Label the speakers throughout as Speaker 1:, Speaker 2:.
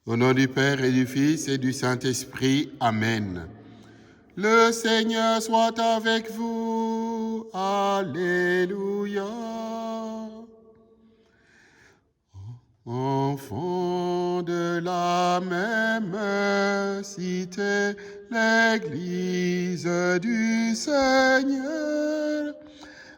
Speaker 1: Au nom du Père et du Fils et du Saint-Esprit. Amen. Le Seigneur soit avec vous. Alléluia. Enfants de la même cité, l'Église du Seigneur.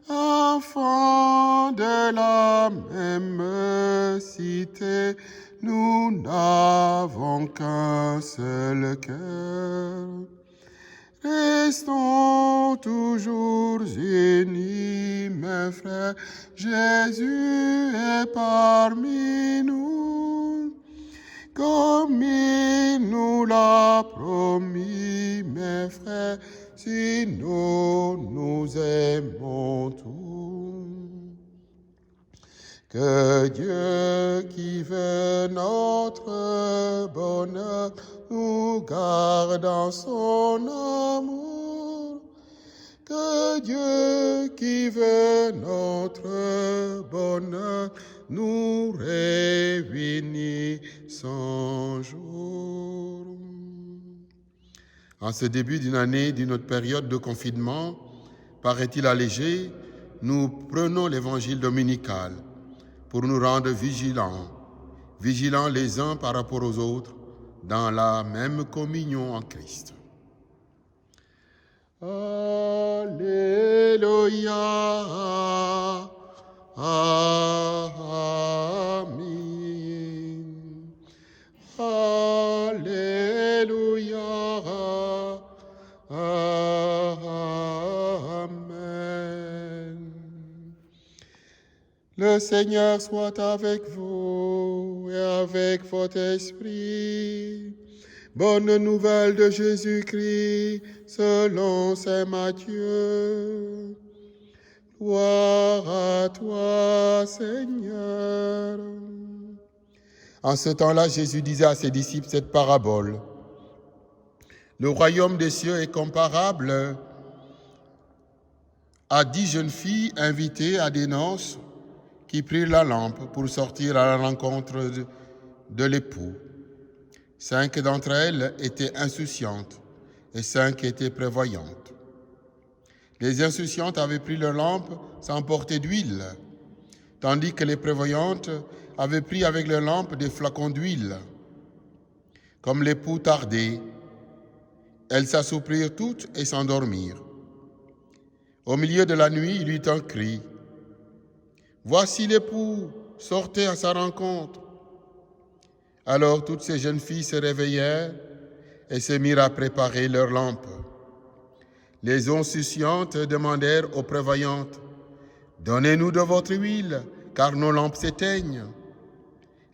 Speaker 1: Enfants de la même cité, nous n'avons qu'un seul cœur. Restons toujours unis, mes frères, Jésus est parmi nous. Comme il nous l'a promis, mes frères, si nous aimons tous. Que Dieu qui veut notre bonheur nous garde dans son amour. Que Dieu qui veut notre bonheur nous réunisse un jour. En ce début d'une année, d'une autre période de confinement, paraît-il allégé, nous prenons l'évangile dominical pour nous rendre vigilants les uns par rapport aux autres, dans la même communion en Christ. Alléluia. Amen. Alléluia. Amen. Le Seigneur soit avec vous et avec votre esprit. Bonne nouvelle de Jésus-Christ selon saint Matthieu. Gloire à toi, Seigneur. En ce temps-là, Jésus disait à ses disciples cette parabole. Le royaume des cieux est comparable à 10 jeunes filles invitées à des noces qui prirent la lampe pour sortir à la rencontre de l'époux. 5 d'entre elles étaient insouciantes et 5 étaient prévoyantes. Les insouciantes avaient pris leur lampe sans porter d'huile, tandis que les prévoyantes avaient pris avec leur lampe des flacons d'huile. Comme l'époux tardait, elles s'assoupirent toutes et s'endormirent. Au milieu de la nuit, il eut un cri. Voici l'époux, sortez à sa rencontre. Alors toutes ces jeunes filles se réveillèrent et se mirent à préparer leurs lampes. Les insouciantes demandèrent aux prévoyantes, « Donnez-nous de votre huile, car nos lampes s'éteignent. »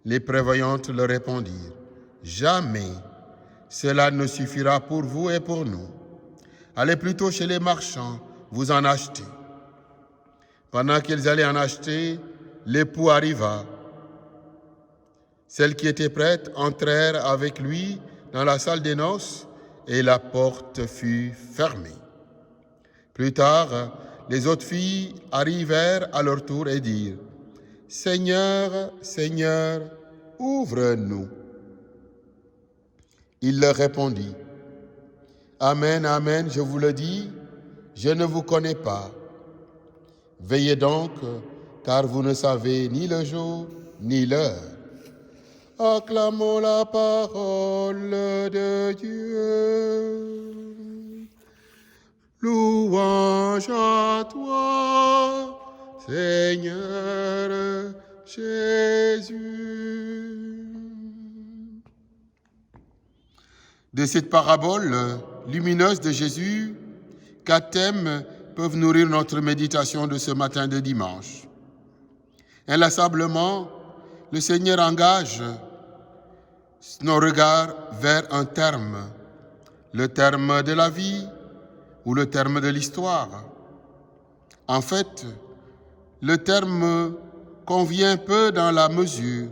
Speaker 1: Les prévoyantes leur répondirent, « Jamais, cela ne suffira pour vous et pour nous. Allez plutôt chez les marchands, vous en achetez. » Pendant qu'ils allaient en acheter, l'époux arriva. Celles qui étaient prêtes entrèrent avec lui dans la salle des noces et la porte fut fermée. Plus tard, les autres filles arrivèrent à leur tour et dirent, « Seigneur, Seigneur, ouvre-nous. » Il leur répondit, « Amen, amen, je vous le dis, je ne vous connais pas. Veillez donc, car vous ne savez ni le jour ni l'heure. » Acclamons la parole de Dieu. Louange à toi, Seigneur Jésus. De cette parabole lumineuse de Jésus, 4 thèmes peuvent nourrir notre méditation de ce matin de dimanche. Inlassablement, le Seigneur engage nos regards vers un terme, le terme de la vie ou le terme de l'histoire. En fait, le terme convient peu dans la mesure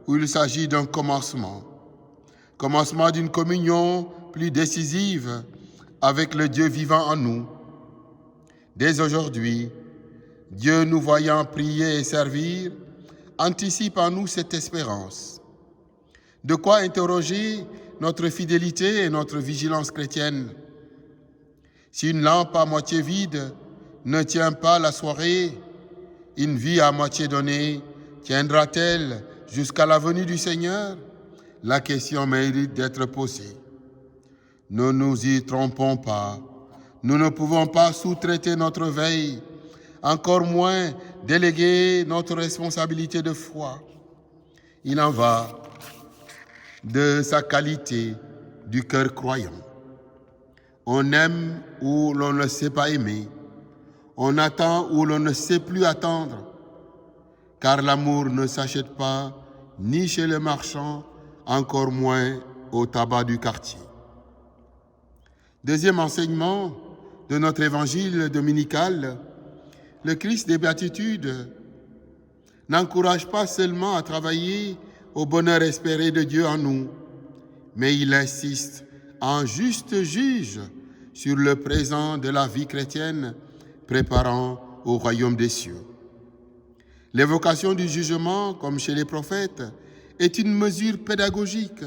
Speaker 1: où il s'agit d'un commencement d'une communion plus décisive avec le Dieu vivant en nous. Dès aujourd'hui, Dieu nous voyant prier et servir, anticipe en nous cette espérance. De quoi interroger notre fidélité et notre vigilance chrétienne. Si une lampe à moitié vide ne tient pas la soirée, une vie à moitié donnée tiendra-t-elle jusqu'à la venue du Seigneur? La question mérite d'être posée. Ne nous y trompons pas. Nous ne pouvons pas sous-traiter notre veille, encore moins déléguer notre responsabilité de foi. Il en va de sa qualité du cœur croyant. On aime où l'on ne sait pas aimer. On attend où l'on ne sait plus attendre. Car l'amour ne s'achète pas ni chez le marchand, encore moins au tabac du quartier. Deuxième enseignement de notre évangile dominical, le Christ des Béatitudes n'encourage pas seulement à travailler au bonheur espéré de Dieu en nous, mais il insiste en juste juge sur le présent de la vie chrétienne préparant au royaume des cieux. L'évocation du jugement, comme chez les prophètes, est une mesure pédagogique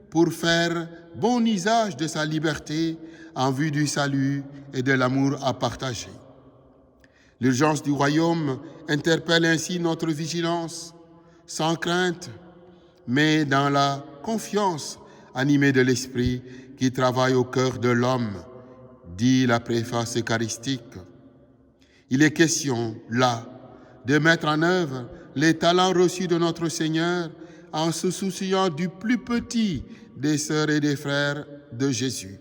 Speaker 1: pour faire bon usage de sa liberté en vue du salut et de l'amour à partager. L'urgence du royaume interpelle ainsi notre vigilance, sans crainte, mais dans la confiance animée de l'Esprit qui travaille au cœur de l'homme, dit la préface eucharistique. Il est question, là, de mettre en œuvre les talents reçus de notre Seigneur en se souciant du plus petit des sœurs et des frères de Jésus.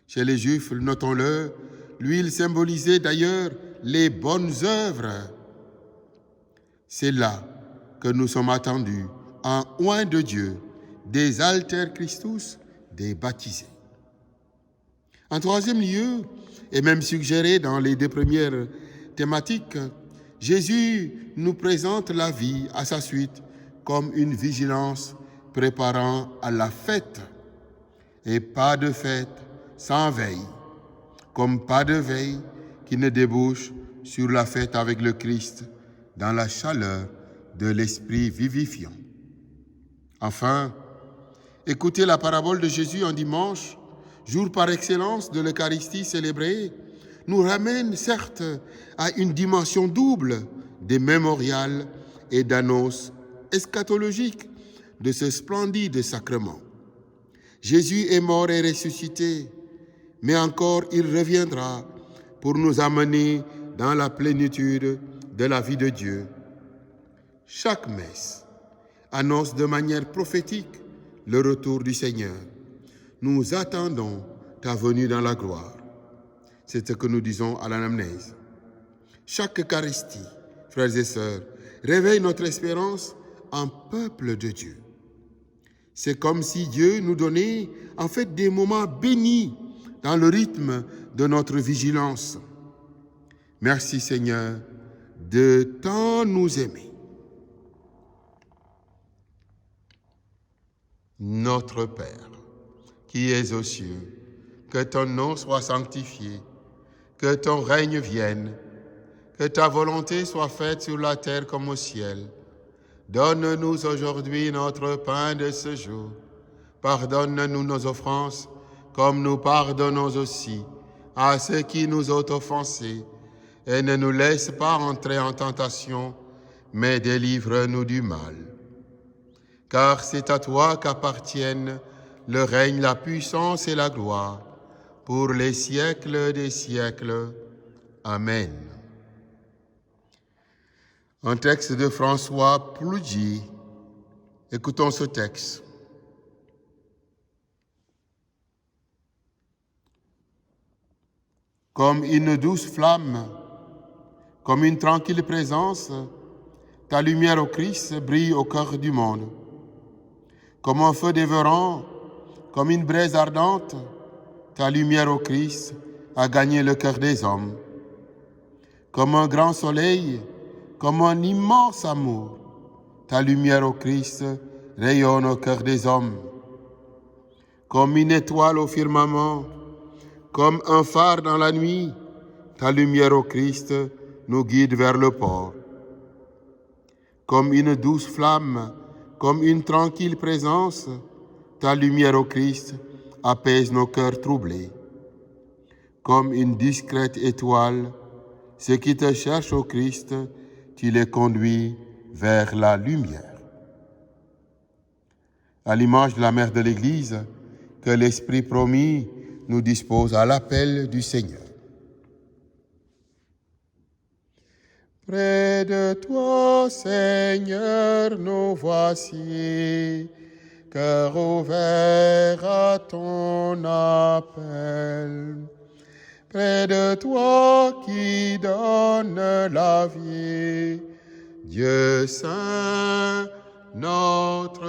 Speaker 1: Chez les Juifs, notons-le, l'huile symbolisait d'ailleurs les bonnes œuvres. C'est là que nous sommes attendus, en oint de Dieu, des alter Christus, des baptisés. En troisième lieu, et même suggéré dans les deux premières thématiques, Jésus nous présente la vie à sa suite comme une vigilance préparant à la fête, et pas de fête sans veille, comme pas de veille qui ne débouche sur la fête avec le Christ dans la chaleur de l'Esprit vivifiant. Enfin, écouter la parabole de Jésus un dimanche, jour par excellence de l'Eucharistie célébrée, nous ramène certes à une dimension double des mémorials et d'annonces eschatologiques de ce splendide sacrement. Jésus est mort et ressuscité, mais encore il reviendra pour nous amener dans la plénitude de la vie de Dieu. Chaque messe annonce de manière prophétique le retour du Seigneur. Nous attendons ta venue dans la gloire. C'est ce que nous disons à l'anamnèse. Chaque Eucharistie, frères et sœurs, réveille notre espérance en peuple de Dieu. C'est comme si Dieu nous donnait en fait des moments bénis dans le rythme de notre vigilance. Merci Seigneur de tant nous aimer. Notre Père, qui es aux cieux, que ton nom soit sanctifié, que ton règne vienne, que ta volonté soit faite sur la terre comme au ciel. Donne-nous aujourd'hui notre pain de ce jour. Pardonne-nous nos offenses, comme nous pardonnons aussi à ceux qui nous ont offensés. Et ne nous laisse pas entrer en tentation, mais délivre-nous du mal. Car c'est à toi qu'appartiennent le règne, la puissance et la gloire, pour les siècles des siècles. Amen. Un texte de François Ploudji. Écoutons ce texte. Comme une douce flamme, comme une tranquille présence, ta lumière au Christ brille au cœur du monde. Comme un feu dévorant, comme une braise ardente, ta lumière au Christ a gagné le cœur des hommes. Comme un grand soleil, comme un immense amour, ta lumière au Christ rayonne au cœur des hommes. Comme une étoile au firmament, comme un phare dans la nuit, ta lumière au Christ nous guide vers le port. Comme une douce flamme, comme une tranquille présence, ta lumière au Christ apaise nos cœurs troublés. Comme une discrète étoile, ceux qui te cherchent au Christ, tu les conduis vers la lumière. À l'image de la mère de l'Église, que l'Esprit promis nous dispose à l'appel du Seigneur. Près de toi, Seigneur, nous voici, cœur ouvert à ton appel. Près de toi qui donne la vie, Dieu Saint, notre